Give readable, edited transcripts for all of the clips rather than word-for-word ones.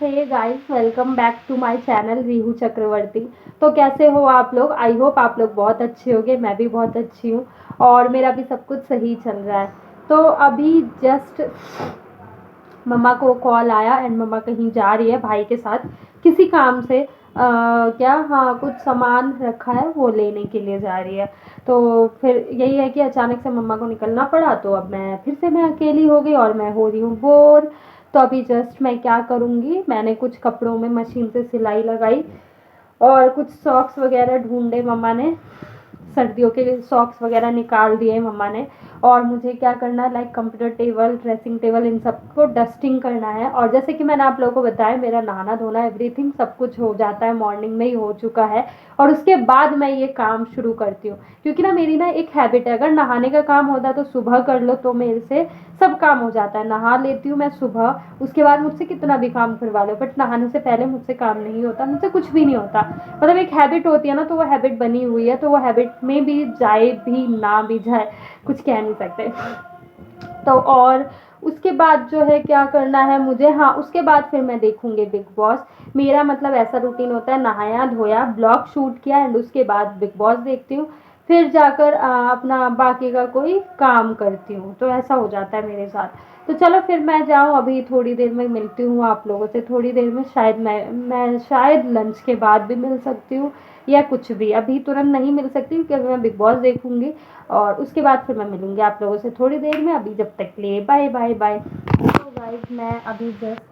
Hey guys, welcome back to my channel Rihu Chakraborty. तो कैसे हो आप लोग? आई होप आप लोग बहुत अच्छे होंगे। मैं भी बहुत अच्छी हूँ और मेरा भी सब कुछ सही चल रहा है। तो अभी जस्ट मम्मा को कॉल आया एंड मम्मा कहीं जा रही है भाई के साथ किसी काम से। क्या, हाँ, कुछ सामान रखा है वो लेने के लिए जा रही है। तो फिर यही है कि अचानक से मम्मा को निकलना पड़ा, तो अब मैं अकेली हो गई और मैं हो रही हूँ बोर। तो अभी जस्ट मैं क्या करूँगी, मैंने कुछ कपड़ों में मशीन से सिलाई लगाई और कुछ सॉक्स वगैरह ढूंढे मम्मा ने। सर्दियों के सॉक्स वगैरह निकाल दिए मम्मा ने। और मुझे क्या करना है, like computer table, dressing table, इन सबको डस्टिंग करना है। और जैसे कि मैंने आप लोगों को बताया, मेरा नहाना धोना एवरीथिंग सब कुछ हो जाता है, मॉर्निंग में ही हो चुका है। और उसके बाद मैं ये काम शुरू करती हूँ, क्योंकि ना मेरी ना एक हैबिट है, अगर नहाने का काम होता है तो सुबह कर लो तो मेरे से सब काम हो जाता है। नहा लेती हूँ मैं सुबह, उसके बाद मुझसे कितना भी काम करवा लो, बट नहाने से पहले मुझसे काम नहीं होता, मुझसे कुछ भी नहीं होता। मतलब एक हैबिट होती है ना, तो वो हैबिट बनी हुई है, तो वो हैबिट में भी जाए भी ना भी जाए कुछ कह नहीं सकते। तो और उसके बाद जो है क्या करना है मुझे, हाँ, उसके बाद फिर मैं देखूंगी बिग बॉस। मेरा मतलब ऐसा रूटीन होता है, नहाया धोया, ब्लॉग शूट किया एंड उसके बाद बिग बॉस देखती हूँ। फिर जाकर अपना बाकी का कोई काम करती हूँ। तो ऐसा हो जाता है मेरे साथ। तो चलो फिर मैं जाऊँ, अभी थोड़ी देर में मिलती हूँ आप लोगों से। थोड़ी देर में शायद मैं शायद लंच के बाद भी मिल सकती हूँ या कुछ भी। अभी तुरंत नहीं मिल सकती क्योंकि मैं बिग बॉस देखूंगी और उसके बाद फिर मैं मिलूंगी आप लोगों से थोड़ी देर में। अभी जब तक के लिए बाय बाय बाय। तो गाइस, मैं अभी जस्ट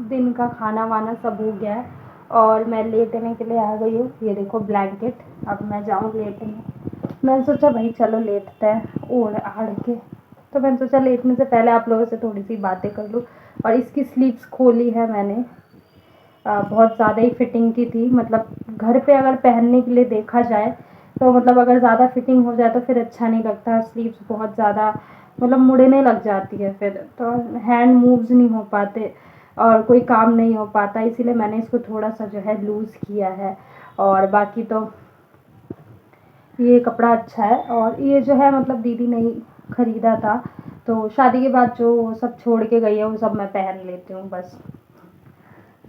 दिन का खाना वाना सब हो गया है और मैं लेटने के लिए आ गई हूँ। ये देखो ब्लैंकेट, अब मैं जाऊँ लेटने। मैंने सोचा भाई चलो लेटते हैं ओढ़ आड़ के। तो मैंने सोचा लेटने से पहले आप लोगों से थोड़ी सी बातें कर लूँ। और इसकी स्लीव्स खोली है मैंने, बहुत ज़्यादा ही फिटिंग की थी। मतलब घर पे अगर पहनने के लिए देखा जाए तो मतलब अगर ज़्यादा फिटिंग हो जाए तो फिर अच्छा नहीं लगता। स्लीव्स बहुत ज़्यादा मतलब मुड़ने लग जाती है, फिर तो हैंड मूव्स नहीं हो पाते और कोई काम नहीं हो पाता। इसीलिए मैंने इसको थोड़ा सा जो है लूज़ किया है। और बाकी तो ये कपड़ा अच्छा है और ये जो है मतलब दीदी ने ही ख़रीदा था, तो शादी के बाद जो सब छोड़ के गई है वो सब मैं पहन लेती हूँ बस।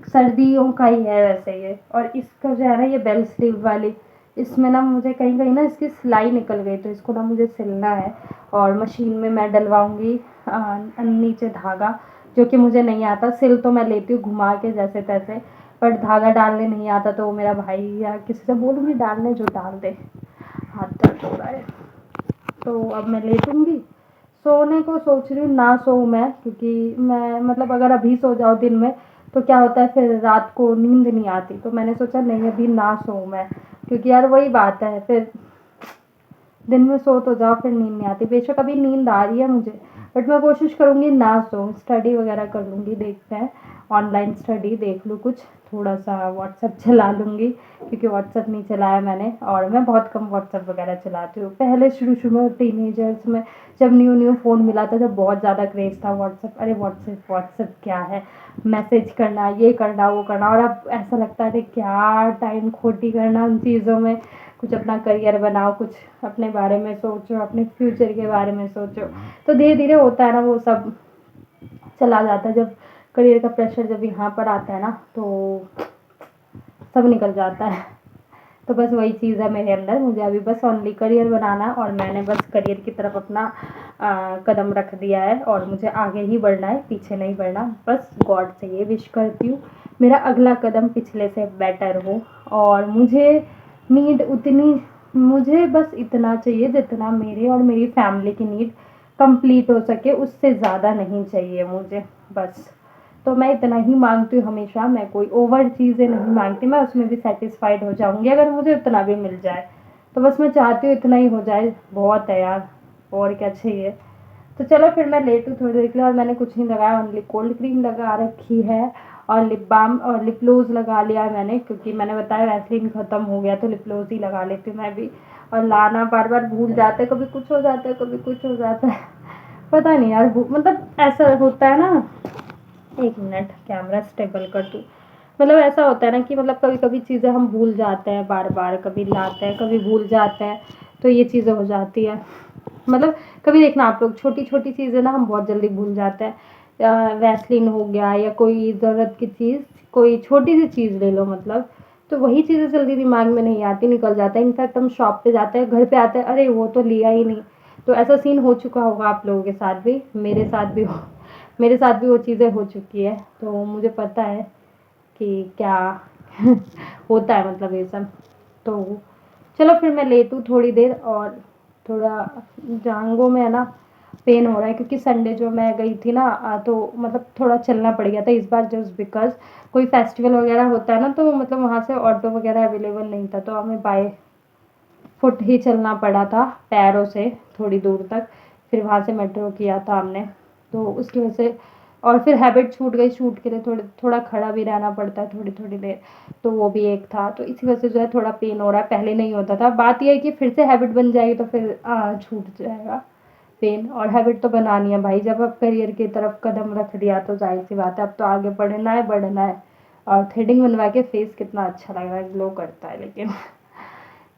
सर्दियों का ही है वैसे ये। और इसका जो है ना, ये बेल स्लीव वाली, इसमें ना मुझे कहीं कहीं ना इसकी सिलाई निकल गई, तो इसको ना मुझे सिलना है और मशीन में मैं डलवाऊंगी नीचे धागा, जो कि मुझे नहीं आता। सिल तो मैं लेती हूँ घुमा के जैसे तैसे, पर धागा डालने नहीं आता। तो वो मेरा भाई या किसी से बोलूँगी डालने, जो डाल दे। हाथ दर्द हो रहा है। तो अब मैं लेटूंगी। सोने को सोच रही हूँ, ना सोऊं मैं, क्योंकि मैं मतलब अगर अभी सो जाओ दिन में तो क्या होता है, फिर रात को नींद नहीं आती। तो मैंने सोचा नहीं, अभी ना सोऊं मैं, क्योंकि यार वही बात है, फिर दिन में सो तो जाओ फिर नींद नहीं आती। बेशक अभी नींद आ रही है मुझे, बट मैं कोशिश करूँगी ना सोऊं। स्टडी वगैरह कर लूँगी, देखते हैं, ऑनलाइन स्टडी देख लूँ कुछ, थोड़ा सा व्हाट्सएप चला लूँगी, क्योंकि व्हाट्सएप नहीं चलाया मैंने और मैं बहुत कम व्हाट्सएप वगैरह चलाती हूँ। पहले शुरू शुरू में टीनेजर्स में जब न्यू न्यू फ़ोन मिला था, जब बहुत ज़्यादा क्रेज़ था व्हाट्सएप, अरे व्हाट्सएप व्हाट्सएप क्या है, मैसेज करना, ये करना, वो करना। और अब ऐसा लगता है क्या टाइम खोटी करना उन चीज़ों में। कुछ अपना करियर बनाओ, कुछ अपने बारे में सोचो, अपने फ्यूचर के बारे में सोचो। तो धीरे धीरे होता है ना वो सब, चला जाता है। जब करियर का प्रेशर जब यहाँ पर आता है ना, तो सब निकल जाता है। तो बस वही चीज़ है मेरे अंदर। मुझे अभी बस ओनली करियर बनाना है और मैंने बस करियर की तरफ अपना कदम रख दिया है और मुझे आगे ही बढ़ना है, पीछे नहीं बढ़ना। बस गॉड से ये विश करती हूँ मेरा अगला कदम पिछले से बेटर हो। और मुझे बस इतना चाहिए जितना मेरे और मेरी फैमिली की नीड कंप्लीट हो सके, उससे ज़्यादा नहीं चाहिए मुझे बस। तो मैं इतना ही मांगती हूँ हमेशा, मैं कोई ओवर चीज़ें नहीं मांगती, मैं उसमें भी सेटिस्फाइड हो जाऊँगी अगर मुझे उतना भी मिल जाए। तो बस मैं चाहती हूँ इतना ही हो जाए, बहुत है यार, और क्या चाहिए। तो चलो फिर मैं लेटूँ थोड़ी देर के लिए। और मैंने कुछ नहीं लगाया, ओनली कोल्ड क्रीम लगा रखी है और लिप बाम और लिप ग्लोज लगा लिया है मैंने, क्योंकि मैंने बताया वैसलीन ख़त्म हो गया तो लिप ग्लोज ही लगा लेती हूँ मैं भी। और लाना बार बार भूल जाते, कभी कुछ हो जाता है, कभी कुछ हो जाता है, पता नहीं यार, मतलब ऐसा होता है ना। एक मिनट, कैमरा स्टेबल कर दूँ। मतलब ऐसा होता है ना कि मतलब कभी कभी चीज़ें हम भूल जाते हैं बार बार, कभी लाते हैं कभी भूल जाते हैं, तो ये चीज़ें हो जाती है। मतलब कभी देखना आप लोग, छोटी छोटी चीज़ें ना हम बहुत जल्दी भूल जाते हैं। वैसलीन हो गया या कोई ज़रूरत की चीज़, कोई छोटी सी चीज़ ले लो मतलब, तो वही चीज़ें जल्दी दिमाग में नहीं आती, निकल जाता है। इनफैक्ट हम शॉप पे जाते हैं, घर पे आते हैं, अरे वो तो लिया ही नहीं। तो ऐसा सीन हो चुका होगा आप लोगों के साथ भी, मेरे साथ भी वो चीज़ें हो चुकी है। तो मुझे पता है कि क्या होता है मतलब ये सब। तो चलो फिर मैं लेती हूँ थोड़ी देर, और थोड़ा जांघों में है ना पेन हो रहा है, क्योंकि संडे जो मैं गई थी ना तो मतलब थोड़ा चलना पड़ गया था इस बार, जस्ट बिकॉज कोई फेस्टिवल वगैरह होता है ना, तो मतलब वहाँ से ऑटो वगैरह अवेलेबल नहीं था, तो हमें बाय फुट ही चलना पड़ा था, पैरों से थोड़ी दूर तक। फिर वहाँ से मेट्रो किया था हमने, तो उसकी वजह से। और फिर हैबिट छूट गई, शूट के लिए थोड़ा खड़ा भी रहना पड़ता है थोड़ी थोड़ी देर, तो वो भी एक था। तो इसी वजह से जो है थोड़ा पेन हो रहा है, पहले नहीं होता था। बात यह है कि फिर से हैबिट बन जाएगी तो फिर छूट जाएगा पेन। और हैबिट तो बनानी है भाई, जब अब करियर की तरफ कदम रख दिया तो जाहिर सी बात है अब तो आगे बढ़ना है। और थ्रेडिंग बनवा के फेस कितना अच्छा लग रहा है, ग्लो करता है लेकिन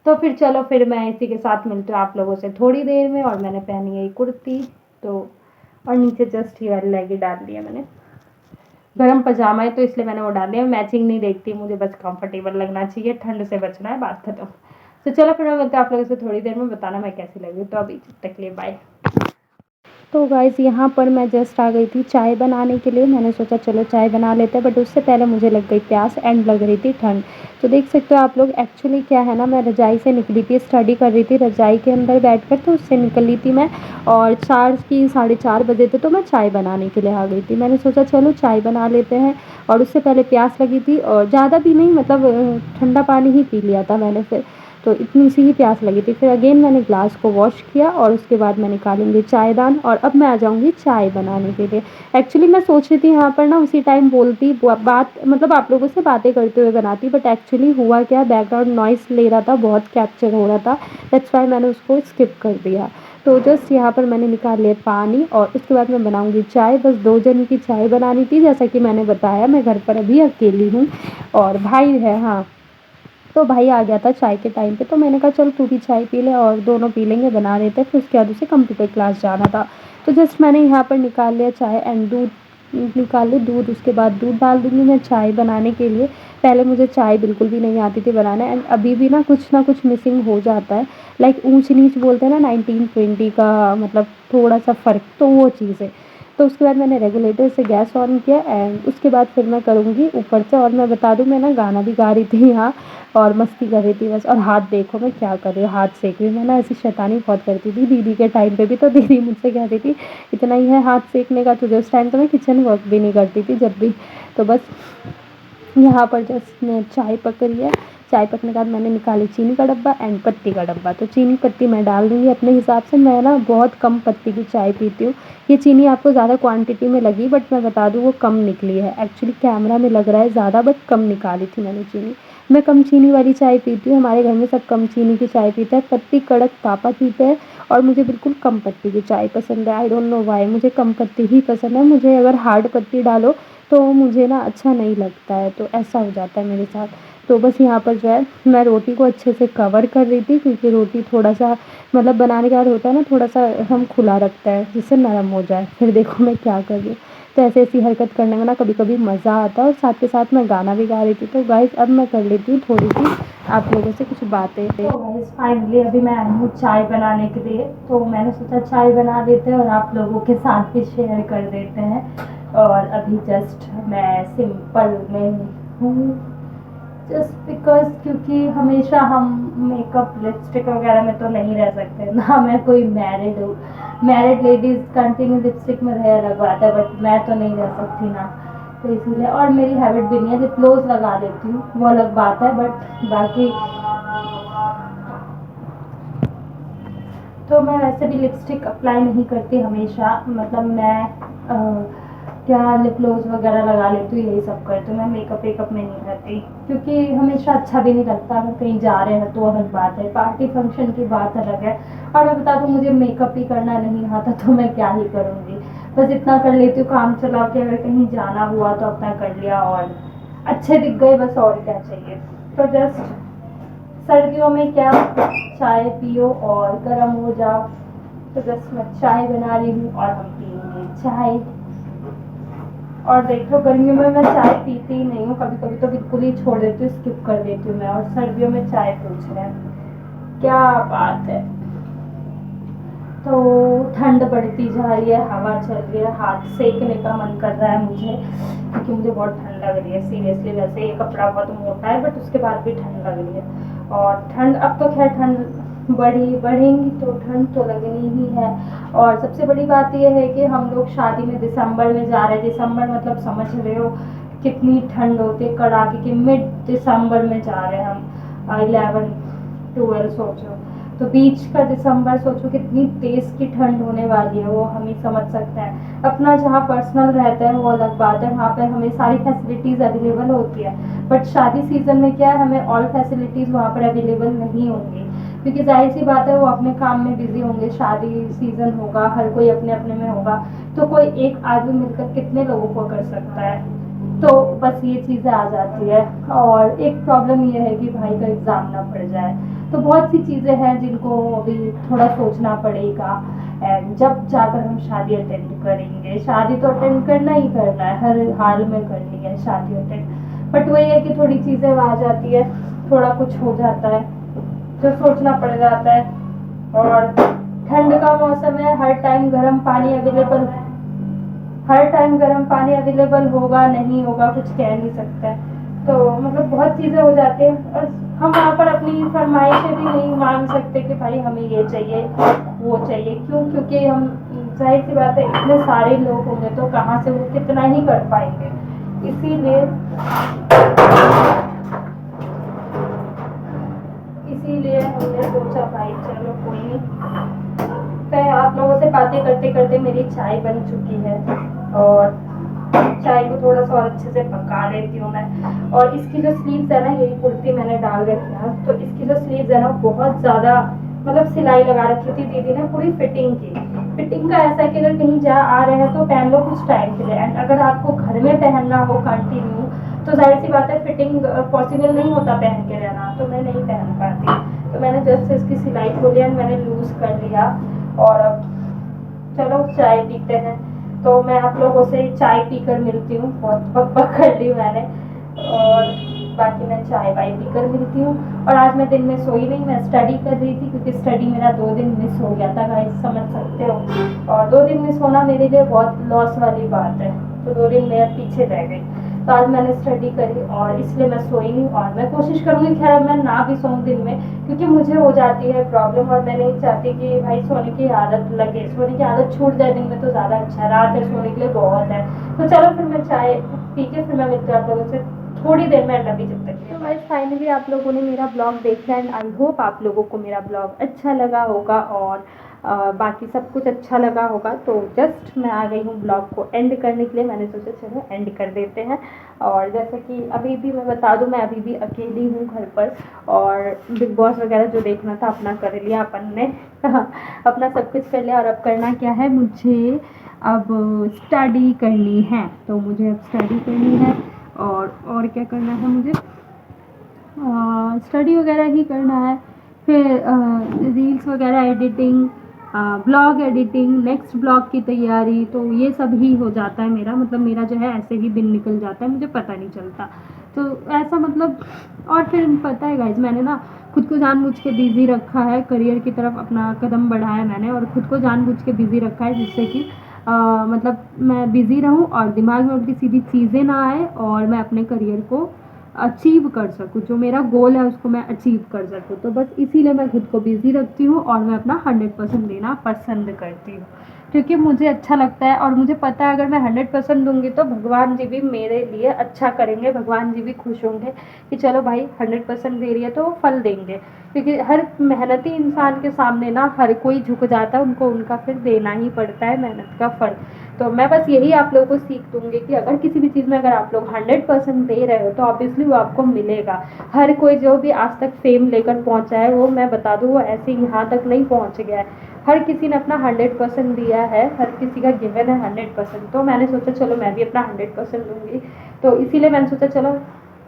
तो फिर चलो, फिर मैं इसी के साथ मिलती हूँ आप लोगों से थोड़ी देर में। और मैंने पहनी है ये कुर्ती, तो और नीचे जस्ट ये वाली लेगी डाल दी है मैंने। गरम पजामा है तो इसलिए मैंने वो डाल दिया। मैचिंग नहीं देखती, मुझे बस कंफर्टेबल लगना चाहिए, ठंड से बचना है, बात खत्म। तो चलो फिर मैं मिलती हूँ आप लोगों से थोड़ी देर में, बताना मैं कैसी लगी। तो अभी तक के लिए बाय। तो गाइज़ यहाँ पर मैं जस्ट आ गई थी चाय बनाने के लिए। मैंने सोचा चलो चाय बना लेते हैं, बट उससे पहले मुझे लग गई प्यास एंड लग रही थी ठंड। तो देख सकते हो आप लोग, एक्चुअली क्या है ना, मैं रज़ाई से निकली थी, स्टडी कर रही थी रज़ाई के अंदर बैठकर, तो उससे निकली थी मैं। और 4 बजे थे, तो मैं चाय बनाने के लिए आ गई थी। मैंने सोचा चलो चाय बना लेते हैं। और उससे पहले प्यास लगी थी, और ज़्यादा भी नहीं, मतलब ठंडा पानी ही पी लिया था मैंने फिर। तो इतनी सी ही प्यास लगी थी। फिर अगेन मैंने ग्लास को वॉश किया, और उसके बाद मैं निकालूंगी चायदान, और अब मैं आ जाऊंगी चाय बनाने के लिए। एक्चुअली मैं सोच रही थी यहाँ पर ना उसी टाइम बोलती बात, मतलब आप लोगों से बातें करते हुए बनाती, बट एक्चुअली हुआ क्या, बैकग्राउंड नॉइस ले रहा था, बहुत कैप्चर हो रहा था, दैट्स वाई मैंने उसको स्किप कर दिया। तो जस्ट यहाँ पर मैंने निकाल लिया पानी, और उसके बाद मैं बनाऊंगी चाय। बस 2 जन की चाय बनानी थी, जैसा कि मैंने बताया मैं घर पर अभी अकेली हूँ, और भाई है, हाँ। तो भाई आ गया था चाय के टाइम पे, तो मैंने कहा चल तू भी चाय पी ले, और दोनों पी लेंगे, बना लेते हैं। फिर उसके बाद उसे कंप्यूटर क्लास जाना था। तो जस्ट मैंने यहाँ पर निकाल लिया चाय एंड दूध, निकाल ली दूध। उसके बाद दूध डाल दूँगी मैं चाय बनाने के लिए। पहले मुझे चाय बिल्कुल भी नहीं आती थी बनाना, एंड अभी भी ना कुछ मिसिंग हो जाता है। लाइक ऊंच नीच बोलते हैं ना, 19-20 का मतलब थोड़ा सा फ़र्क, तो वो चीज़ है। तो उसके बाद मैंने रेगुलेटर से गैस ऑन किया, एंड उसके बाद फिर मैं करूँगी ऊपर से। और मैं बता दूँ, मैं ना गाना भी गा रही थी यहाँ, और मस्ती कर रही थी बस। और हाथ देखो मैं क्या कर रही हूँ, हाथ सेक रही हूँ। मैं ना ऐसी शैतानी बहुत करती थी दीदी के टाइम पे भी, तो दीदी मुझसे कहती थी इतना ही है हाथ सेकने का तुझे। उस टाइम तो मैं किचन वर्क भी नहीं करती थी जब भी। तो बस यहाँ पर जस्ट मैं चाय पक रही है। चाय पकने के बाद मैंने निकाली चीनी का डब्बा एंड पत्ती का डब्बा। तो चीनी पत्ती मैं डाल दूँगी अपने हिसाब से। मैं ना बहुत कम पत्ती की चाय पीती हूँ। ये चीनी आपको ज़्यादा क्वांटिटी में लगी, बट मैं बता दूँ वो कम निकली है। एक्चुअली कैमरा में लग रहा है ज़्यादा, बट कम निकाली थी मैंने चीनी। मैं कम चीनी वाली चाय पीती हूँ, हमारे घर में सब कम चीनी की चाय पीते हैं। पत्ती कड़क पापा पीते हैं, और मुझे बिल्कुल कम पत्ती की चाय पसंद है। आई डोंट नो व्हाई, मुझे कम पत्ती ही पसंद है। मुझे अगर हार्ड पत्ती डालो तो मुझे ना अच्छा नहीं लगता है, तो ऐसा हो जाता है मेरे साथ। तो बस यहाँ पर जो है मैं रोटी को अच्छे से कवर कर रही थी, क्योंकि रोटी थोड़ा-सा मतलब बनाने के बाद होता है ना, थोड़ा-सा हम खुला रखते हैं जिससे नरम हो जाए। फिर देखो मैं क्या कर रही हूँ। तो ऐसी-ऐसी हरकत करने में ना कभी-कभी मज़ा आता है, और साथ के साथ मैं गाना भी गा रही थी। तो गाइज़ अब मैं कर लेती हूँ थोड़ी-सी आप लोगों से कुछ बातें। तो गाइज़ फाइनली अभी मैं आई हूँ चाय बनाने के लिए। तो मैंने सोचा चाय बना देते हैं और आप लोगों के साथ भी शेयर कर देते हैं। और अभी जस्ट मैं सिंपल में हूँ, जस्ट बिकॉज क्योंकि हमेशा हम मेकअप लिपस्टिक वगैरह में तो नहीं रह सकते ना। मैं कोई मैरिड हूँ, मैरिड लेडीज़ कंटिन्यू लिपस्टिक में रह लगवाता है, बट मैं तो नहीं रह सकती ना। तो इसीलिए, और मेरी हैबिट भी नहीं है, लिप ग्लोज लगा लेती हूँ वो अलग बात है, बट बाकी तो मैं वैसे भी लिपस्टिक अप्लाई नहीं करती हमेशा। मतलब मैं क्या लिप ग्लोज वगैरह लगा लेती हूँ, यही सब करती हूँ। मैं मेकअप वेकअप में नहीं रहती, क्योंकि हमेशा अच्छा भी नहीं लगता। अगर कहीं जा रहे हैं तो अलग बात है, पार्टी फंक्शन की बात अलग है। और मैं बता दूँ मुझे मेकअप ही करना नहीं आता, तो मैं क्या ही करूँगी। बस इतना कर लेती हूँ काम चला के, अगर कहीं जाना हुआ तो अपना कर लिया, और अच्छे दिख गए बस, और क्या चाहिए। तो जस्ट सर्दियों में क्या, चाय पियो और गर्म हो जाओ। तो बस मैं चाय बना रही हूँ और हम पियेंगे चाय। और देखो गर्मियों में मैं चाय पीती ही नहीं हूँ, कभी कभी तो बिल्कुल ही छोड़ देती हूँ, स्किप कर देती हूँ मैं। और सर्दियों में चाय पूछ रहे हैं, क्या बात है। तो ठंड बढ़ती जा रही है, हवा चल रही है, हाथ सेकने का मन कर रहा है मुझे, क्योंकि मुझे बहुत ठंड लग रही है सीरियसली। वैसे ये कपड़ा बहुत मोटा है बट उसके बाद भी ठंड लग रही है। और ठंड अब तो खैर ठंड बढ़ेंगी तो ठंड तो लगनी ही है। और सबसे बड़ी बात यह है कि हम लोग शादी में दिसंबर में जा रहे हैं। दिसंबर मतलब समझ रहे हो कितनी ठंड होती है, कड़ाके की। मिड दिसंबर में जा रहे हैं हम, 11-12 सोचो, तो बीच का दिसंबर सोचो कितनी तेज की ठंड होने वाली है, वो हम ही समझ सकते हैं। अपना जहाँ पर्सनल रहता है वो अलग बात है, वहाँ पर हमें सारी फैसिलिटीज़ अवेलेबल होती है। बट शादी सीजन में क्या है, हमें ऑल फैसिलिटीज़ वहाँ पर अवेलेबल नहीं होंगी, क्योंकि जाहिर सी बात है वो अपने काम में बिजी होंगे। शादी सीजन होगा, हर कोई अपने अपने में होगा, तो कोई एक आदमी मिलकर कितने लोगों को कर सकता है। तो बस ये चीज़ें आ जाती है। और एक प्रॉब्लम ये है कि भाई का एग्ज़ाम ना पड़ जाए। तो बहुत सी चीज़ें हैं जिनको अभी थोड़ा सोचना पड़ेगा। एंड जब जाकर हम शादी अटेंड करेंगे, शादी तो अटेंड करना ही करना है, हर हाल में करनी है शादी अटेंड। बट वही है कि थोड़ी चीज़ें आ जाती है, थोड़ा कुछ हो जाता है तो सोचना पड़ जाता है। और ठंड का मौसम है, हर टाइम गर्म पानी अवेलेबल होगा नहीं होगा कुछ कह नहीं सकता है। तो मतलब बहुत चीज़ें हो जाती हैं, और हम वहाँ पर अपनी फरमाइशें भी नहीं मांग सकते कि भाई हमें ये चाहिए वो चाहिए। क्यों? क्योंकि हम, जाहिर सी बात है, इतने सारे लोग होंगे तो कहाँ से वो कितना ही कर पाएंगे। इसीलिए इसीलिए हमने सोचा भाई चलो कोई नहीं। मैं आप लोगों से बातें करते करते मेरी चाय बन चुकी है, और चाय को थोड़ा सा और अच्छे से पका लेती हूँ मैं। और इसकी जो स्लीव्स है ना, यही कुर्ती मैंने डाल रखी है, तो इसकी जो स्लीव्स है ना बहुत ज़्यादा मतलब सिलाई लगा रखी थी दीदी ने, पूरी फिटिंग की। फिटिंग का ऐसा है कि अगर कहीं जा आ रहे हैं तो पहन लो कुछ टाइम के लिए, एंड अगर आपको घर में पहनना हो कंटिन्यू तो जाहिर सी बात है फिटिंग पॉसिबल नहीं होता पहन के रहना, तो मैं नहीं पहन पाती। तो मैंने जस्ट इसकी सिलाई खोली एंड मैंने लूज़ कर लिया। और अब चलो चाय पीते हैं। तो मैं आप लोगों से चाय पीकर मिलती हूँ, बहुत बक कर ली मैंने। और बाकी मैं चाय वाय पीकर मिलती हूँ। और आज मैं दिन में सोई नहीं, मैं स्टडी कर रही थी, क्योंकि स्टडी मेरा 2 दिन मिस हो गया था गाइस, समझ सकते हो। और 2 दिन मिस होना मेरे लिए बहुत लॉस वाली बात है, तो 2 दिन मेरे पीछे रह गई। तो आज मैंने स्टडी करी और इसलिए मैं सोई नहीं। और मैं कोशिश करूँगी खैर अब मैं ना भी सोऊं दिन में, क्योंकि मुझे हो जाती है प्रॉब्लम, और मैं नहीं चाहती कि भाई सोने की आदत लगे, सोने की आदत छूट जाए दिन में तो ज़्यादा अच्छा है, रात है सोने के लिए बहुत है। तो चलो फिर मैं चाय पी के फिर मैं मिलती हूँ आप लोगों से थोड़ी देर में, अभी जब तक। तो गाइस फाइनली आप लोगों ने मेरा ब्लॉग देखा, एंड आई होप आप लोगों को मेरा ब्लॉग अच्छा लगा होगा, और बाकी सब कुछ अच्छा लगा होगा। तो जस्ट मैं आ गई हूँ ब्लॉग को एंड करने के लिए, मैंने सोचा चलो एंड कर देते हैं। और जैसे कि अभी भी मैं बता दूं, मैं अभी भी अकेली हूँ घर पर, और बिग बॉस वगैरह जो देखना था अपना कर लिया अपन ने अपना सब कुछ कर लिया। और अब करना क्या है, मुझे अब स्टडी करनी है। तो मुझे अब स्टडी करनी है, और क्या करना है मुझे, स्टडी वगैरह ही करना है। फिर रील्स वगैरह editing, blog editing, next blog की तैयारी, तो ये सब ही हो जाता है मेरा। मतलब मेरा जो है ऐसे ही दिन निकल जाता है, मुझे पता नहीं चलता। तो ऐसा मतलब, और फिर पता है गाइज मैंने ना खुद को जानबूझ के बिज़ी रखा है, करियर की तरफ अपना कदम बढ़ाया मैंने, और खुद को जानबूझ के बिज़ी रखा है, जिससे कि मतलब मैं बिज़ी रहूं और दिमाग में उल्टी सीधी चीज़ें ना आए, और मैं अपने करियर को अचीव कर सकूँ, जो मेरा गोल है उसको मैं अचीव कर सकूँ। तो बस इसीलिए मैं खुद को बिज़ी रखती हूँ, और मैं अपना 100% देना पसंद करती हूँ, क्योंकि मुझे अच्छा लगता है। और मुझे पता है अगर मैं 100% दूंगी तो भगवान जी भी मेरे लिए अच्छा करेंगे, भगवान जी भी खुश होंगे कि चलो भाई 100% दे रही है तो वो फल देंगे। क्योंकि हर मेहनती इंसान के सामने ना हर कोई झुक जाता है, उनको उनका फिर देना ही पड़ता है मेहनत का फल। तो मैं बस यही आप लोगों को सीख दूंगी कि अगर किसी भी चीज़ में अगर आप लोग 100% दे रहे हो तो ऑब्वियसली वो आपको मिलेगा। हर कोई जो भी आज तक फेम लेकर पहुंचा है, वो मैं बता दूँ वो ऐसे यहाँ तक नहीं पहुंच गया है। हर किसी ने अपना 100% दिया है, हर किसी का गिवन है 100%। तो मैंने सोचा चलो मैं भी अपना 100% दूंगी। तो इसीलिए मैंने सोचा चलो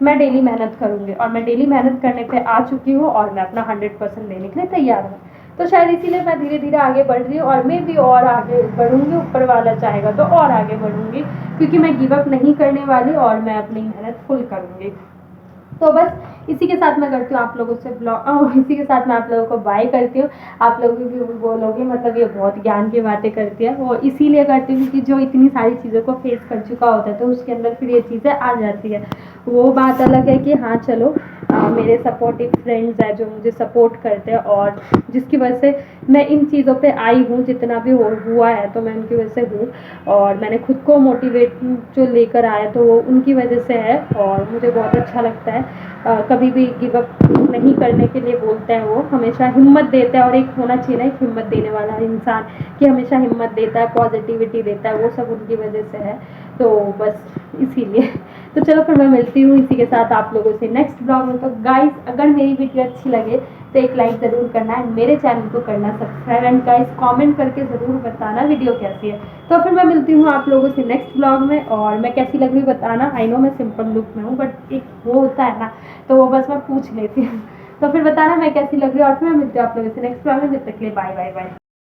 मैं डेली मेहनत करूँगी, और मैं डेली मेहनत करने पे आ चुकी हूँ, और मैं अपना 100% देने के लिए तैयार हूँ। तो शायद इसीलिए मैं धीरे धीरे आगे बढ़ रही हूँ, और मैं भी और आगे बढ़ूँगी, ऊपर वाला चाहेगा तो और आगे बढ़ूँगी, क्योंकि मैं गिव अप नहीं करने वाली और मैं अपनी मेहनत फुल करूँगी। तो बस इसी के साथ मैं करती हूँ आप लोगों से ब्लॉग, इसी के साथ मैं आप लोगों को बाय करती हूँ। आप लोग भी बोलोगे मतलब ये बहुत ज्ञान की बातें करती है, वो इसीलिए करती हूँ क्योंकि जो इतनी सारी चीज़ों को फेस कर चुका होता है तो उसके अंदर फिर ये चीज़ें आ जाती है। वो बात अलग है कि हाँ चलो मेरे सपोर्टिव फ्रेंड्स हैं जो मुझे सपोर्ट करते हैं, और जिसकी वजह से मैं इन चीज़ों पे आई हूँ, जितना भी हुआ है तो मैं उनकी वजह से हूँ, और मैंने खुद को मोटिवेट जो लेकर आया तो वो उनकी वजह से है, और मुझे बहुत अच्छा लगता है। कभी भी गिव अप नहीं करने के लिए बोलते हैं, वो हमेशा हिम्मत देता है, और एक होना चाहिए ना एक हिम्मत देने वाला इंसान कि हमेशा हिम्मत देता है, पॉजिटिविटी देता है, वो सब उनकी वजह से है। तो बस इसीलिए तो चलो फिर मैं मिलती हूँ इसी के साथ आप लोगों से नेक्स्ट ब्लॉग में। तो गाइस अगर मेरी वीडियो अच्छी लगे तो एक लाइक ज़रूर करना है, मेरे चैनल को करना सब्सक्राइब, एंड गाइस कमेंट करके ज़रूर बताना वीडियो कैसी है। तो फिर मैं मिलती हूँ आप लोगों से नेक्स्ट ब्लॉग में, और मैं कैसी लग रही बताना। आई नो मैं सिंपल लुक में हूँ, बट एक वो होता है ना, तो वो बस मैं पूछ लेती हूँ। तो फिर बताना मैं कैसी लग रही हूँ, और फिर मैं मिलती हूँ आप लोगों से नेक्स्ट ब्लॉग में। जब तक के लिए बाय बाय बाय।